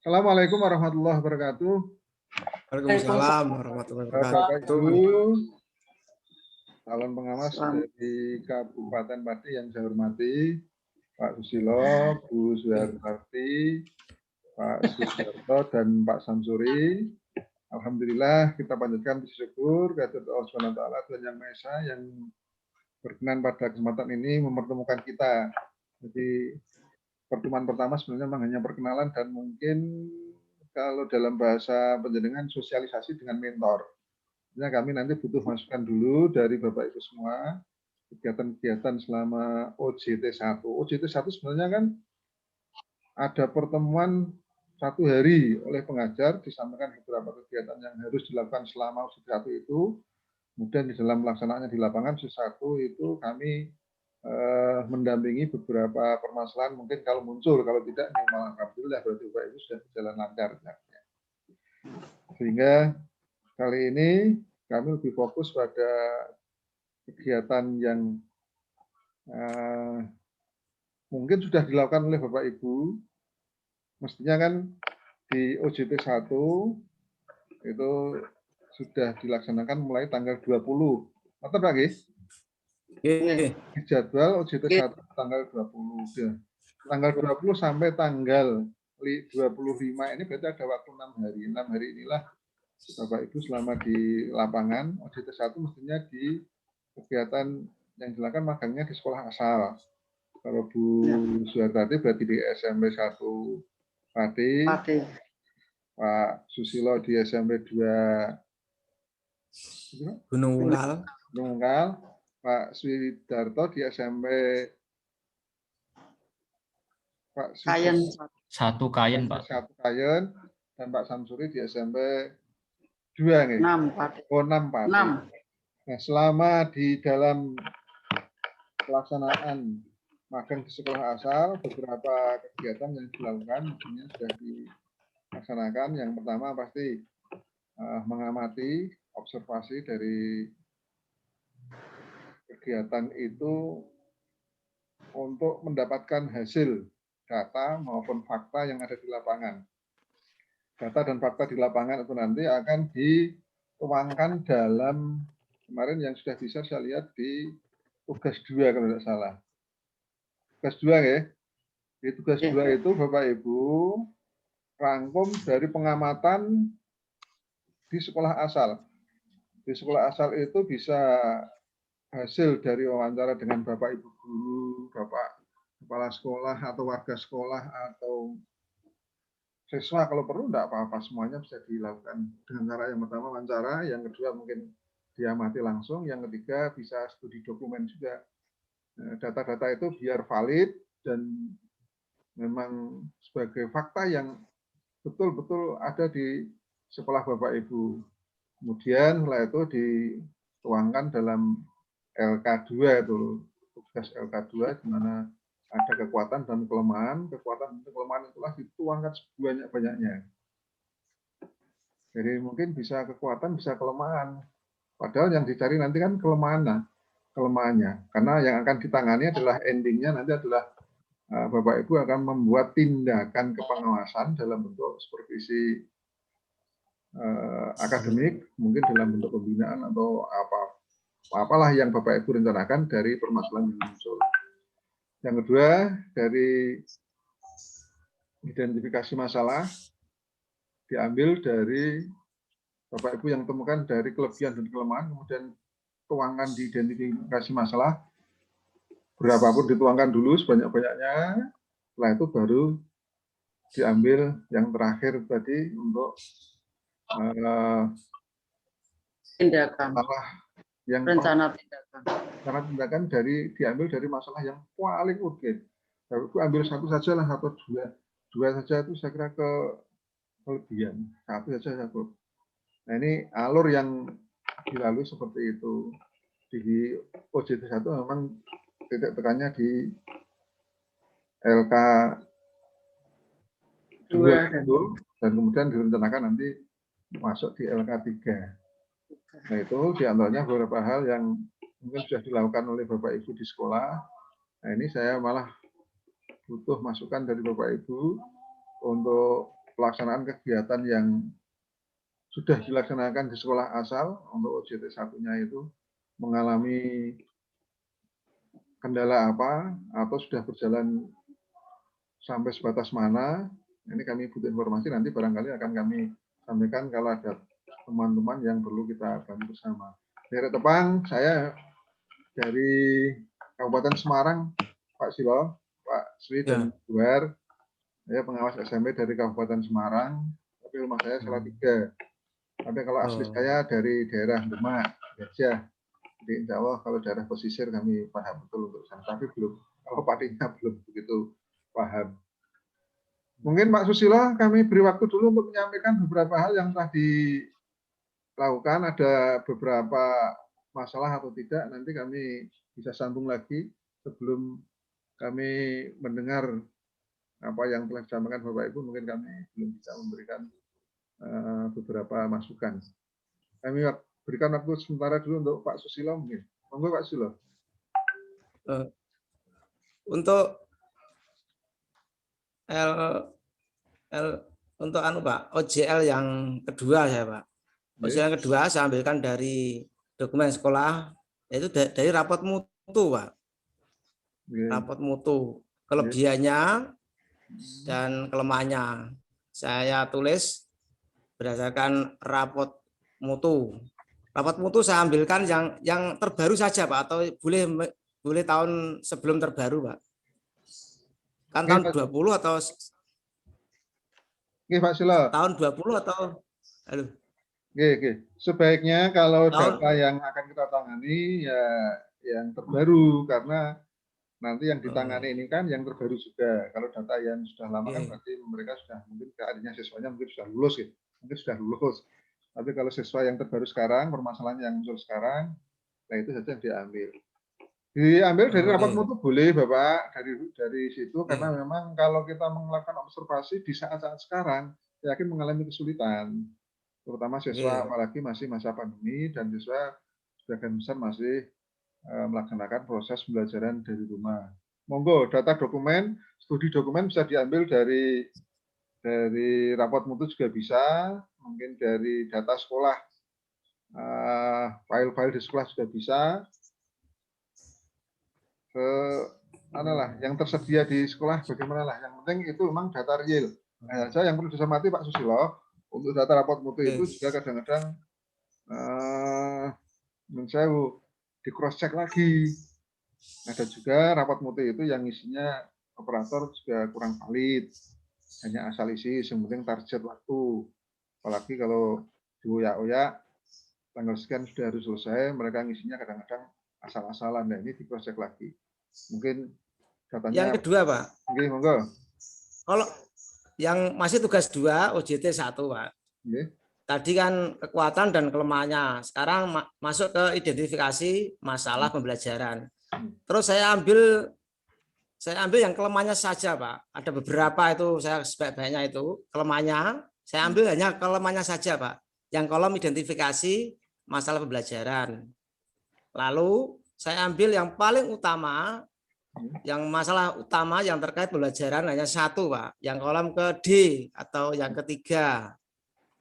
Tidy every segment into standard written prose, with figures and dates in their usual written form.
Assalamualaikum warahmatullahi wabarakatuh. Waalaikumsalam warahmatullahi Bapak wabarakatuh. Ibu, calon pengawas dari Kabupaten Pati yang saya hormati, Pak Susilo, Bu Suharti, Pak Suharto, dan Pak Samsuri. Alhamdulillah kita panjatkan puji syukur kehadirat Allah SWT Tuhan Yang Maha Esa yang berkenan pada kesempatan ini mempertemukan kita. Jadi pertemuan pertama sebenarnya memang hanya perkenalan dan mungkin kalau dalam bahasa penjenengan sosialisasi dengan mentor. Nah, kami nanti butuh masukan dulu dari Bapak Ibu semua kegiatan-kegiatan selama OJT 1. OJT 1 sebenarnya kan ada pertemuan 1 hari oleh pengajar, disampaikan beberapa kegiatan yang harus dilakukan selama OJT 1 itu. Kemudian di dalam pelaksanaannya di lapangan OJT 1 itu kami mendampingi beberapa permasalahan, mungkin kalau muncul, kalau tidak, memang alhamdulillah berarti Bapak Ibu sudah berjalan lancar. Sehingga kali ini kami lebih fokus pada kegiatan yang mungkin sudah dilakukan oleh Bapak Ibu. Mestinya kan di OJT 1 itu sudah dilaksanakan mulai tanggal 20. Betul Pak Gis? Di jadwal OJT 1 tanggal 20. Ya. Tanggal 20 sampai tanggal 25 ini berarti ada waktu 6 hari. 6 hari inilah Bapak Ibu selama di lapangan OJT 1 mestinya di kegiatan yang dilakukan magangnya di sekolah asal. Kalau Bu Suharti berarti di SMP 1 Pati, Pak Susilo di SMP 2 Gunung Unggal, Pak Swidarto di SMP Pak Kayen. Satu Kayen, Pak. Satu Kayen, dan Pak Samsuri di SMP 2 nih. 6 Pati. Oh, 6 Pati. 6. Nah, selama di dalam pelaksanaan magang di sekolah asal, beberapa kegiatan yang dilakukan mestinya sudah dilaksanakan. Yang pertama pasti mengamati, observasi dari kegiatan itu untuk mendapatkan hasil data maupun fakta yang ada di lapangan. Data dan fakta di lapangan itu nanti akan dituangkan dalam, kemarin yang sudah bisa saya lihat di tugas 2 kalau tidak salah. Tugas 2 ya. Di tugas 2 itu Bapak Ibu rangkum dari pengamatan di sekolah asal. Di sekolah asal itu bisa hasil dari wawancara dengan Bapak Ibu guru, Bapak kepala sekolah atau warga sekolah atau siswa, kalau perlu enggak apa-apa, semuanya bisa dilakukan dengan cara yang pertama wawancara, yang kedua mungkin diamati langsung, yang ketiga bisa studi dokumen juga. Data-data itu biar valid dan memang sebagai fakta yang betul-betul ada di sekolah Bapak Ibu. Kemudian setelah itu dituangkan dalam LK2 itu, tugas LK2 di mana ada kekuatan dan kelemahan. Kekuatan dan kelemahan itulah dituangkan sebanyak-banyaknya. Jadi mungkin bisa kekuatan, bisa kelemahan. Padahal yang dicari nanti kan kelemahannya. Karena yang akan ditangani adalah endingnya nanti adalah Bapak Ibu akan membuat tindakan kepengawasan dalam bentuk supervisi akademik, mungkin dalam bentuk pembinaan atau apalah yang Bapak Ibu rencanakan dari permasalahan yang muncul. Yang kedua, dari identifikasi masalah diambil dari Bapak Ibu yang temukan dari kelebihan dan kelemahan, kemudian tuangkan di identifikasi masalah, berapapun dituangkan dulu sebanyak-banyaknya, setelah itu baru diambil yang terakhir tadi untuk Tindakan. Yang Rencana tindakan. Karena tindakan diambil dari masalah yang paling urgen. Bapak Ibu ambil satu saja lah atau dua saja itu saya kira kelebihan. Satu saja cukup. Nah ini alur yang dilalui seperti itu. Di OJT 1 memang titik tekannya di LK 2 itu, dan kemudian direncanakan nanti masuk di LK 3. Nah itu diantaranya beberapa hal yang mungkin sudah dilakukan oleh Bapak Ibu di sekolah. Nah ini saya malah butuh masukan dari Bapak Ibu untuk pelaksanaan kegiatan yang sudah dilaksanakan di sekolah asal untuk OJT 1-nya itu mengalami kendala apa atau sudah berjalan sampai sebatas mana. Ini kami butuh informasi, nanti barangkali akan kami sampaikan kalau ada teman-teman yang perlu kita bantu bersama. Dari Tepang, saya dari Kabupaten Semarang, Pak Silo, Pak Sri dan Buar. Saya pengawas SMP dari Kabupaten Semarang, tapi rumah saya Salatiga. Tapi kalau asli saya dari daerah Demak, Gajah. Jadi insya Allah kalau daerah pesisir kami paham betul untuk sana. Tapi belum, kalau Padinya belum begitu paham. Mungkin Pak Susilo, kami beri waktu dulu untuk menyampaikan beberapa hal yang telah dilakukan. Ada beberapa masalah atau tidak, nanti kami bisa sambung lagi sebelum kami mendengar apa yang telah disampaikan Bapak Ibu. Mungkin kami belum bisa memberikan beberapa masukan. Kami berikan waktu sementara dulu untuk Pak Susilo mungkin. Monggo Pak Susilo. Untuk untuk Pak, OJL yang kedua ya Pak. OJL yang kedua saya ambilkan dari dokumen sekolah, yaitu dari rapot mutu Pak. Rapot mutu, kelebihannya dan kelemahannya. Saya tulis berdasarkan rapot mutu. Rapot mutu saya ambilkan yang terbaru saja Pak, atau boleh tahun sebelum terbaru Pak. Kan tahun 20 atau Pak Silo. Tahun 20 atau halo. Sebaiknya kalau data yang akan kita tangani ya yang terbaru, karena nanti yang ditangani ini kan yang terbaru juga. Kalau data yang sudah lama kan berarti mereka sudah mungkin keadaannya siswanya mungkin sudah lulus gitu. Mungkin sudah lulus. Tapi kalau siswa yang terbaru sekarang, permasalahan yang muncul sekarang, nah itu saja yang diambil. Diambil dari rapat mutu boleh Bapak, dari situ, karena memang kalau kita melakukan observasi di saat-saat sekarang, yakin mengalami kesulitan. Terutama siswa apalagi masih masa pandemi dan siswa sebagian besar masih melaksanakan proses pembelajaran dari rumah. Monggo data dokumen, studi dokumen bisa diambil dari rapot mutu juga bisa, mungkin dari data sekolah, file-file di sekolah juga bisa. Yang tersedia di sekolah bagaimana lah. Yang penting itu memang data real. Nah, yang perlu dicermati Pak Susilo, untuk data rapot mutu itu juga kadang-kadang menurut di cross check lagi. Ada juga rapat mutu itu yang isinya operator juga kurang valid, hanya asal isi, yang penting target waktu. Apalagi kalau dioyak-oyak tanggal sekian sudah harus selesai, mereka ngisinya kadang-kadang asal-asalan. Nah ini di cross check lagi. Mungkin datanya. Yang kedua Pak. Oke, monggo. Kalau yang masih tugas 2 OJT 1 Pak. Tadi kan kekuatan dan kelemahannya. Sekarang masuk ke identifikasi masalah pembelajaran. Terus saya ambil yang kelemahannya saja Pak. Ada beberapa itu saya sebaik-baiknya itu kelemahannya. Saya ambil hanya kelemahannya saja Pak. Yang kolom identifikasi masalah pembelajaran. Lalu saya ambil yang paling utama, yang masalah utama yang terkait pembelajaran hanya 1 Pak. Yang kolom ke D atau yang ketiga.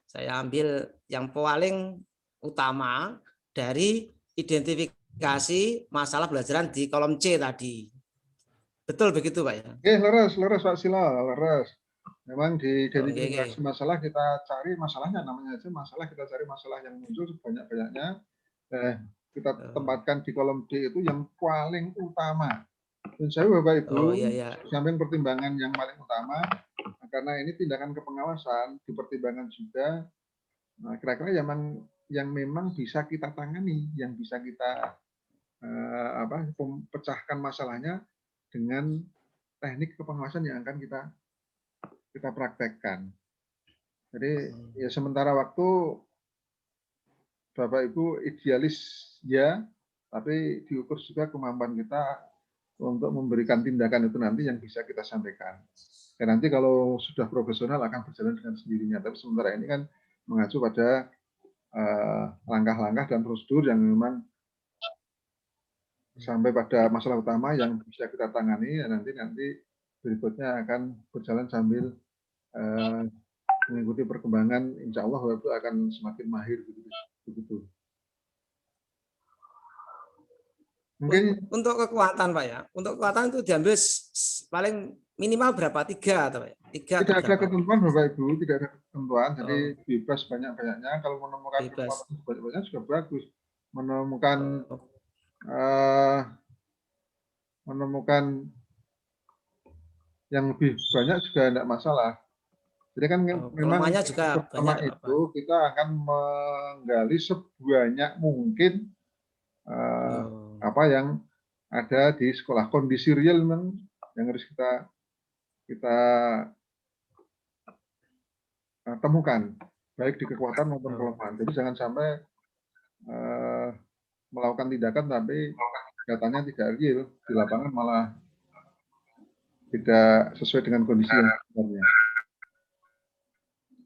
Saya ambil yang paling utama dari identifikasi masalah pembelajaran di kolom C tadi. Betul begitu Pak ya? Oke, leres Pak Silo, leres. Memang di identifikasi masalah kita cari masalahnya, namanya aja masalah, kita cari masalah yang muncul sebanyak-banyaknya. Kita tempatkan di kolom D itu yang paling utama. Dan saya Bapak Ibu, samping pertimbangan yang paling utama, karena ini tindakan kepengawasan, dipertimbangkan juga. Nah, kira-kira yang memang bisa kita tangani, yang bisa kita pecahkan masalahnya dengan teknik kepengawasan yang akan kita praktekkan. Jadi ya sementara waktu Bapak Ibu idealis ya, tapi diukur juga kemampuan kita untuk memberikan tindakan itu nanti yang bisa kita sampaikan. Dan nanti kalau sudah profesional akan berjalan dengan sendirinya. Tapi sementara ini kan mengacu pada langkah-langkah dan prosedur yang memang sampai pada masalah utama yang bisa kita tangani. Dan nanti berikutnya akan berjalan sambil mengikuti perkembangan, insya Allah Bapak Ibu akan semakin mahir begitu. Mungkin untuk kekuatan Pak ya, untuk kekuatan itu diambil paling minimal berapa? 3 atau Pak? 3 tidak atau ada berapa? ketentuan Bapak Ibu, tidak ada ketentuan, jadi Oh, bebas banyak-banyaknya. Kalau menemukan bebas. kekuatan banyak-banyak juga bagus. Menemukan Oh, menemukan yang lebih banyak juga tidak masalah. Jadi kan memang kelemahannya juga pertama banyak itu kita akan menggali sebanyak mungkin apa yang ada di sekolah, kondisi real memang yang harus kita temukan, baik di kekuatan maupun kelemahan. Jadi jangan sampai melakukan tindakan tapi datanya tidak real, di lapangan malah tidak sesuai dengan kondisi yang sebenarnya.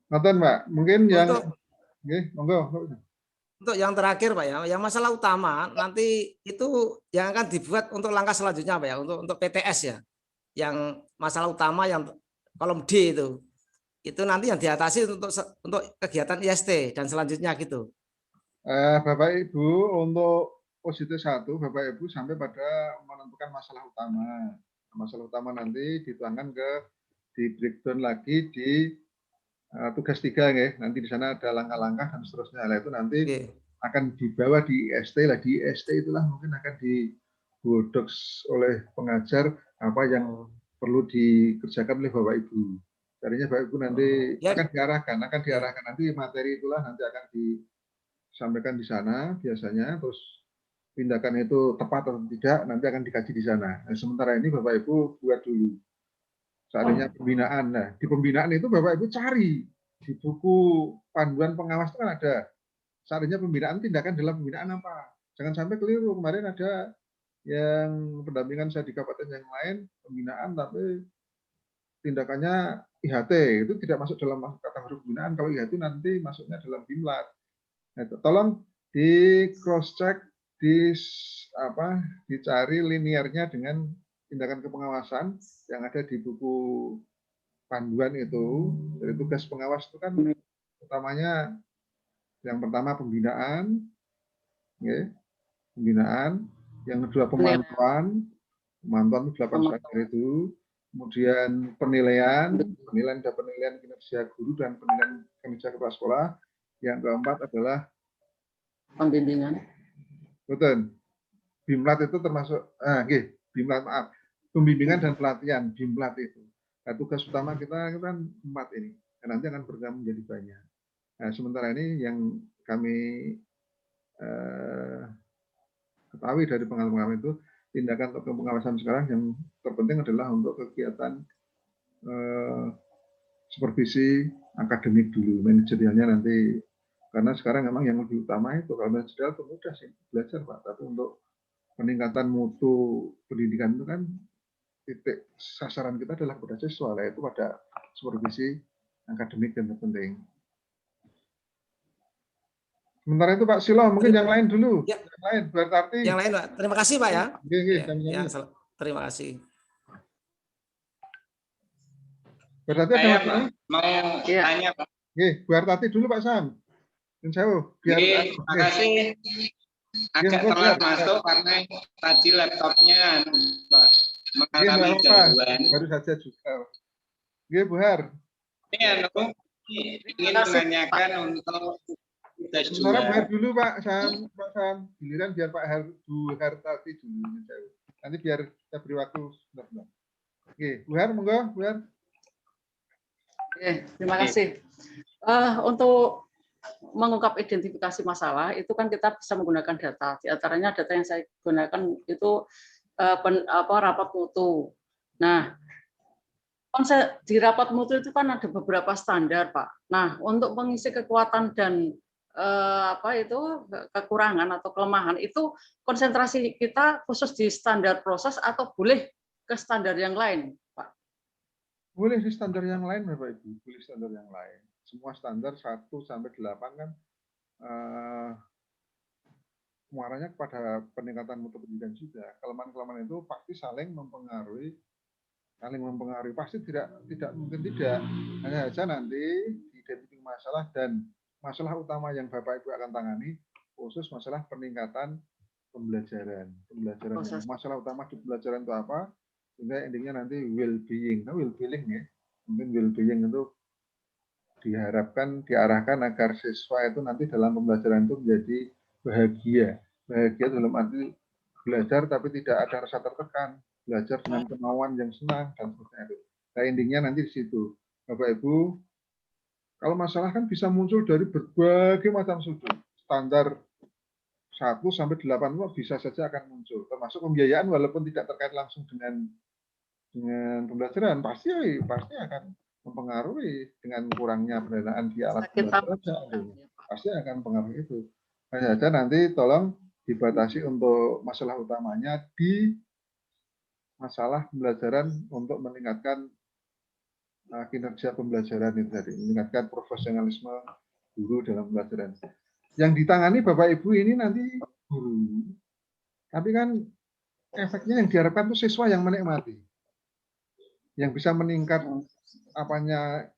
Nonton Mbak, mungkin yang monggo. Untuk yang terakhir Pak ya, yang masalah utama nanti itu yang akan dibuat untuk langkah selanjutnya Pak ya, untuk PTS ya. Yang masalah utama yang kolom D itu nanti yang diatasi untuk kegiatan IST dan selanjutnya gitu. Bapak Ibu, untuk posisi 1 Bapak Ibu sampai pada menentukan masalah utama. Masalah utama nanti dituangkan di breakdown lagi di tugas 3 ya. Nanti di sana ada langkah-langkah dan seterusnya. Nah, itu nanti akan dibawa di IST lah. Di IST itulah mungkin akan dibodoh oleh pengajar apa yang perlu dikerjakan oleh Bapak Ibu. Tadinya Bapak Ibu nanti akan diarahkan nanti materi itulah nanti akan disampaikan di sana biasanya, terus tindakan itu tepat atau tidak nanti akan dikaji di sana. Nah, sementara ini Bapak Ibu buat dulu. Seandainya pembinaan, nah di pembinaan itu Bapak Ibu cari di buku panduan pengawas itu kan ada. Seandainya pembinaan, tindakan dalam pembinaan apa? Jangan sampai keliru. Kemarin ada yang pendampingan saya di kabupaten yang lain pembinaan tapi tindakannya IHT itu tidak masuk dalam kategori pembinaan. Kalau IHT nanti masuknya dalam BIMLAT. Nah, tolong di cross check, dicari linearnya dengan tindakan kepengawasan yang ada di buku panduan itu. Dari tugas pengawas itu kan utamanya yang pertama pembinaan, yang kedua pemantauan 8 standar itu, kemudian penilaian kinerja guru dan penilaian kinerja kepala sekolah. Yang keempat adalah pembimbingan. Betul. BIMLAT itu termasuk BIMLAT maaf. Pembimbingan dan pelatihan BIMLAT itu. Nah, tugas utama kita kan 4 ini. Dan nanti akan bergabung menjadi banyak. Nah, sementara ini yang kami ketahui dari pengalaman itu tindakan untuk pengawasan sekarang yang terpenting adalah untuk kegiatan supervisi akademik dulu, manajerialnya nanti. Karena sekarang memang yang lebih utama itu kalau manajerial itu mudah sih belajar Pak, tapi untuk peningkatan mutu pendidikan itu kan titik sasaran kita adalah pada siswa, yaitu pada supervisi akademik yang terpenting. Sementara itu Pak Silo, mungkin yang lain dulu. Ya. Yang lain, berarti. Yang lain Pak, terima kasih Pak ya. Terima kasih. Berarti ada mau tanya Pak. Bu Artati dulu Pak Sam. Terima kasih. Agak telat masuk karena tadi laptopnya mengalami gangguan. Baru saja juga. Bu Har. Ini ingin menanyakan untuk tugas 2. Bu Har dulu Pak Sam. Giliran biar Bu Hartati dulu. Nanti biar kita beri waktu sebentar. Bu Har, monggo, Bu Har. Terima kasih. Untuk mengungkap identifikasi masalah itu kan kita bisa menggunakan data. Di antaranya data yang saya gunakan itu rapat mutu. Nah, konsep di rapat mutu itu kan ada beberapa standar, Pak. Nah, untuk mengisi kekuatan dan kekurangan atau kelemahan itu konsentrasi kita khusus di standar proses atau boleh ke standar yang lain, Pak? Boleh di standar yang lain, Bapak Ibu. Boleh standar yang lain. Semua standar 1 sampai 8 kan muaranya kepada peningkatan mutu pendidikan juga. Kelemahan-kelemahan itu pasti saling mempengaruhi, pasti tidak mungkin tidak. Hanya saja nanti di masalah, dan masalah utama yang Bapak Ibu akan tangani khusus masalah peningkatan pembelajaran. Masalah utama di pembelajaran itu apa? Sehingga endingnya nanti well-being. Nah, well-being ya. Mungkin well-being itu diarahkan agar siswa itu nanti dalam pembelajaran itu menjadi bahagia. Bahagia dalam arti belajar tapi tidak ada rasa tertekan. Belajar dengan kemauan yang senang dan sebagainya. Nah, endingnya nanti di situ. Bapak Ibu, kalau masalah kan bisa muncul dari berbagai macam sudut. Standar 1 sampai 8 bisa saja akan muncul. Termasuk pembiayaan walaupun tidak terkait langsung dengan pembelajaran, pasti akan mempengaruhi dengan kurangnya pendanaan di alat pembelajaran. Pasti akan mempengaruhi itu. Hanya saja nanti tolong dibatasi untuk masalah utamanya di masalah pembelajaran untuk meningkatkan kinerja pembelajaran itu tadi, meningkatkan profesionalisme guru dalam pembelajaran. Yang ditangani Bapak Ibu ini nanti guru, tapi kan efeknya yang diharapkan itu siswa yang menikmati, yang bisa meningkat apanya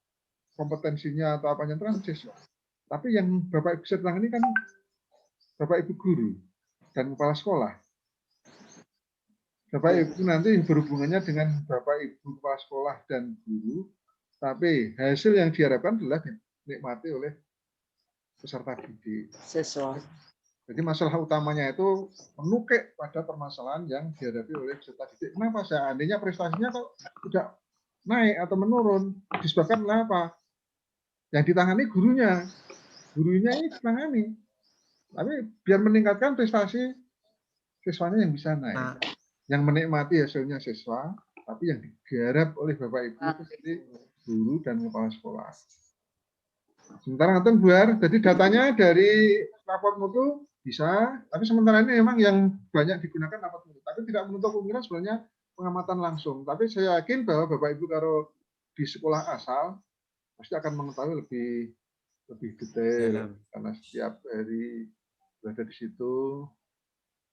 kompetensinya atau apanya itu kan siswa. Tapi yang Bapak Ibu bisa tangani kan Bapak Ibu guru dan kepala sekolah. Bapak Ibu nanti berhubungannya dengan Bapak Ibu kepala sekolah dan guru, tapi hasil yang diharapkan adalah dinikmati oleh peserta didik. Siswa. Jadi masalah utamanya itu menukik pada permasalahan yang dihadapi oleh peserta didik. Kenapa? Seandainya prestasinya kok tidak naik atau menurun, disebabkan oleh apa? Yang ditangani gurunya. Gurunya ini ditangani. Tapi biar meningkatkan prestasi siswanya yang bisa naik. Yang menikmati hasilnya siswa, tapi yang digarap oleh Bapak Ibu itu sendiri guru dan kepala sekolah. Sementara nanti buar, jadi datanya dari raport mutu bisa, tapi sementara ini memang yang banyak digunakan raport mutu. Tapi tidak menutup kemungkinan sebenarnya pengamatan langsung. Tapi saya yakin bahwa Bapak Ibu kalau di sekolah asal pasti akan mengetahui lebih detail karena setiap hari berada di situ.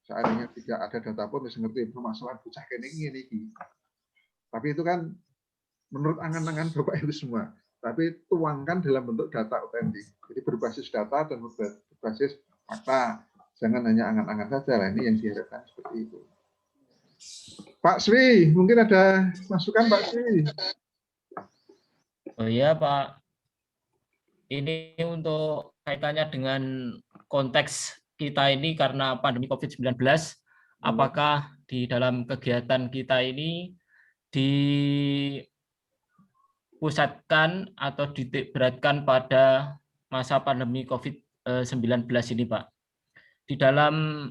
Seandainya tidak ada data pun bisa ngerti permasalahan bocah kening ini. Tapi itu kan menurut angan-angan Bapak Ibu semua. Tapi tuangkan dalam bentuk data otentik. Jadi berbasis data dan berbasis fakta. Jangan hanya angan-angan saja lah. Ini yang diharapkan seperti itu. Pak Sri, mungkin ada masukan Pak Sri? Oh iya Pak. Ini untuk kaitannya dengan konteks kita ini karena pandemi COVID-19, apakah di dalam kegiatan kita ini dipusatkan atau dititik beratkan pada masa pandemi COVID-19 ini, Pak. Di dalam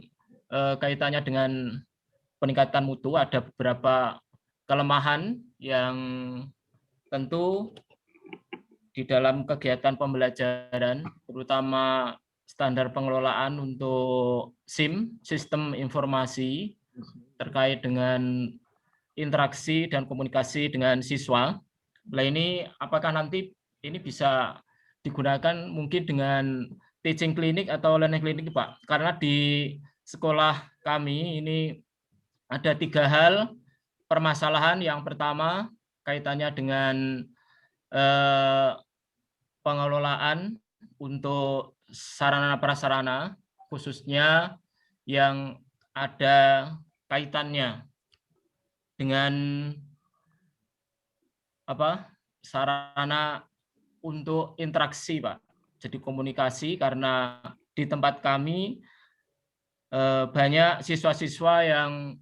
kaitannya dengan peningkatan mutu ada beberapa kelemahan yang tentu di dalam kegiatan pembelajaran, terutama standar pengelolaan untuk SIM, sistem informasi terkait dengan interaksi dan komunikasi dengan siswa. Nah ini apakah nanti ini bisa digunakan mungkin dengan teaching klinik atau learning klinik Pak? Karena di sekolah kami ini ada 3 hal permasalahan. Yang pertama kaitannya dengan pengelolaan untuk sarana prasarana, khususnya yang ada kaitannya dengan sarana untuk interaksi, Pak. Jadi komunikasi, karena di tempat kami banyak siswa-siswa yang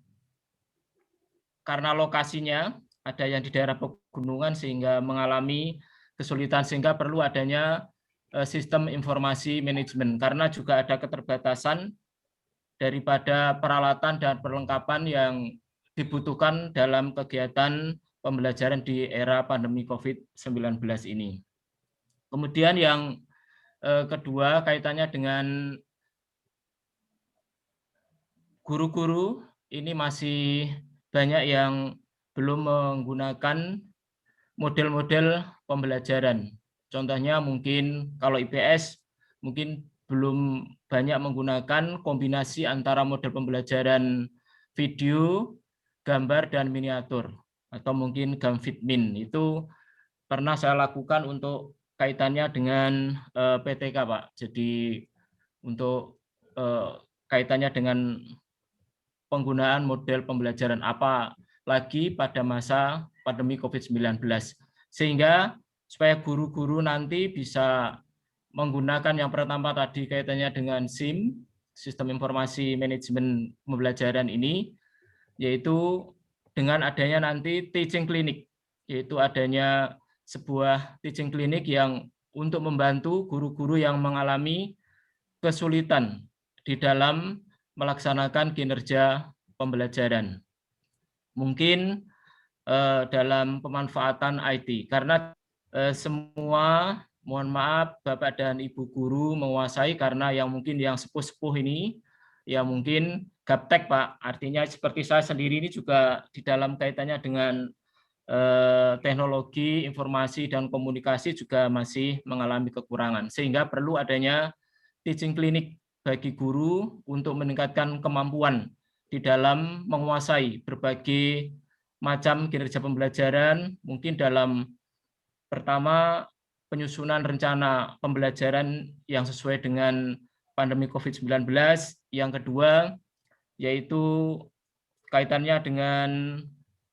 karena lokasinya ada yang di daerah pegunungan sehingga mengalami kesulitan, sehingga perlu adanya sistem informasi manajemen, karena juga ada keterbatasan daripada peralatan dan perlengkapan yang dibutuhkan dalam kegiatan pembelajaran di era pandemi COVID-19 ini. Kemudian yang kedua kaitannya dengan guru-guru, ini masih banyak yang belum menggunakan model-model pembelajaran. Contohnya mungkin kalau IPS mungkin belum banyak menggunakan kombinasi antara model pembelajaran video, gambar, dan miniatur, atau mungkin Gamfitmin. Itu pernah saya lakukan untuk kaitannya dengan PTK, Pak. Jadi untuk kaitannya dengan penggunaan model pembelajaran apa lagi pada masa pandemi COVID-19. Sehingga supaya guru-guru nanti bisa menggunakan yang pertama tadi kaitannya dengan SIM, Sistem Informasi Manajemen Pembelajaran ini, yaitu dengan adanya nanti teaching clinic, yaitu adanya sebuah teaching clinic yang untuk membantu guru-guru yang mengalami kesulitan di dalam melaksanakan kinerja pembelajaran. Mungkin dalam pemanfaatan IT, karena semua, mohon maaf Bapak dan Ibu guru menguasai, karena yang mungkin yang sepuh-sepuh ini, ya mungkin gaptek Pak, artinya seperti saya sendiri ini juga di dalam kaitannya dengan teknologi, informasi, dan komunikasi juga masih mengalami kekurangan, sehingga perlu adanya teaching clinic bagi guru untuk meningkatkan kemampuan di dalam menguasai berbagai macam kinerja pembelajaran, mungkin dalam pertama penyusunan rencana pembelajaran yang sesuai dengan pandemi COVID-19, yang kedua yaitu kaitannya dengan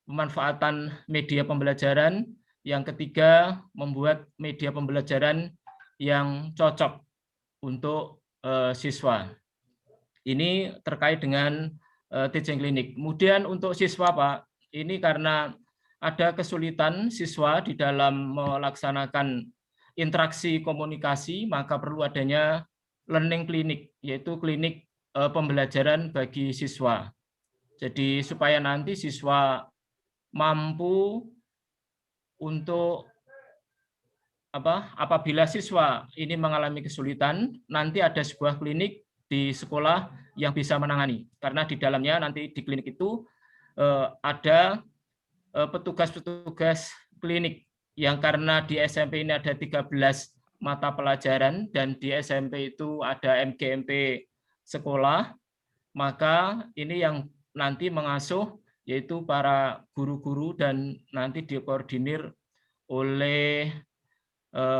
pemanfaatan media pembelajaran, yang ketiga membuat media pembelajaran yang cocok untuk siswa. Ini terkait dengan teaching clinic. Kemudian untuk siswa, Pak, ini karena ada kesulitan siswa di dalam melaksanakan interaksi komunikasi, maka perlu adanya learning clinic, yaitu klinik pembelajaran bagi siswa. Jadi supaya nanti siswa mampu untuk apabila siswa ini mengalami kesulitan, nanti ada sebuah klinik di sekolah yang bisa menangani. Karena di dalamnya nanti di klinik itu ada petugas-petugas klinik yang karena di SMP ini ada 13 mata pelajaran dan di SMP itu ada MGMP sekolah, maka ini yang nanti mengasuh yaitu para guru-guru dan nanti dikoordinir oleh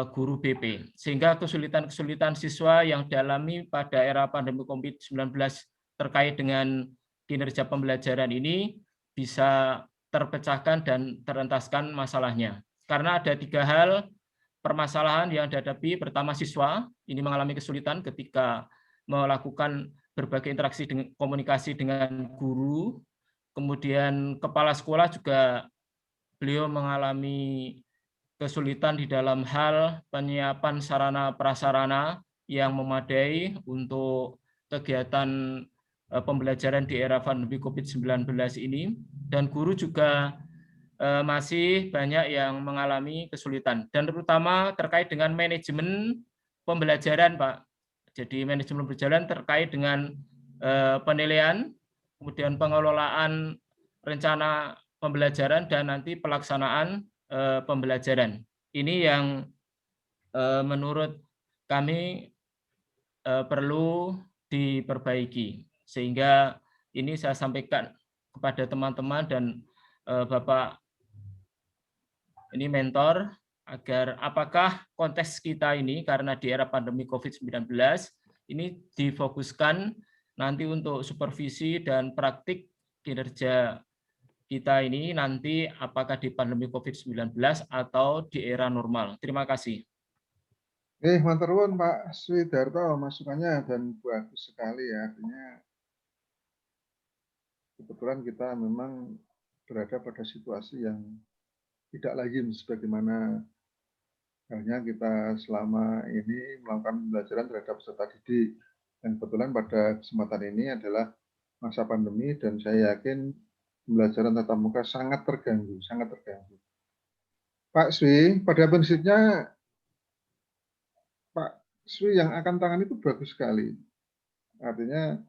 guru BP, sehingga kesulitan-kesulitan siswa yang dialami pada era pandemi COVID-19 terkait dengan kinerja pembelajaran ini bisa terpecahkan dan terentaskan masalahnya. Karena ada 3 hal permasalahan yang dihadapi. Pertama, siswa ini mengalami kesulitan ketika melakukan berbagai interaksi dengan komunikasi dengan guru. Kemudian kepala sekolah juga beliau mengalami kesulitan di dalam hal penyiapan sarana prasarana yang memadai untuk kegiatan pembelajaran di era pandemi COVID-19 ini, dan guru juga masih banyak yang mengalami kesulitan, dan terutama terkait dengan manajemen pembelajaran, Pak. Jadi manajemen pembelajaran terkait dengan penilaian, kemudian pengelolaan rencana pembelajaran, dan nanti pelaksanaan pembelajaran. Ini yang menurut kami perlu diperbaiki, sehingga ini saya sampaikan kepada teman-teman dan Bapak ini mentor, agar apakah konteks kita ini karena di era pandemi COVID-19 ini difokuskan nanti untuk supervisi dan praktik kinerja kita ini nanti apakah di pandemi COVID-19 atau di era normal. Terima kasih. Matur nuwun Pak Swidarto, masukannya dan bagus sekali ya. Artinya kebetulan kita memang berada pada situasi yang tidak lagi sebagaimana halnya kita selama ini melakukan pembelajaran terhadap peserta didik. Dan kebetulan pada kesempatan ini adalah masa pandemi dan saya yakin pembelajaran tatap muka sangat terganggu, sangat terganggu. Pak Swi, pada prinsipnya Pak Swi yang akan tangan itu bagus sekali. Artinya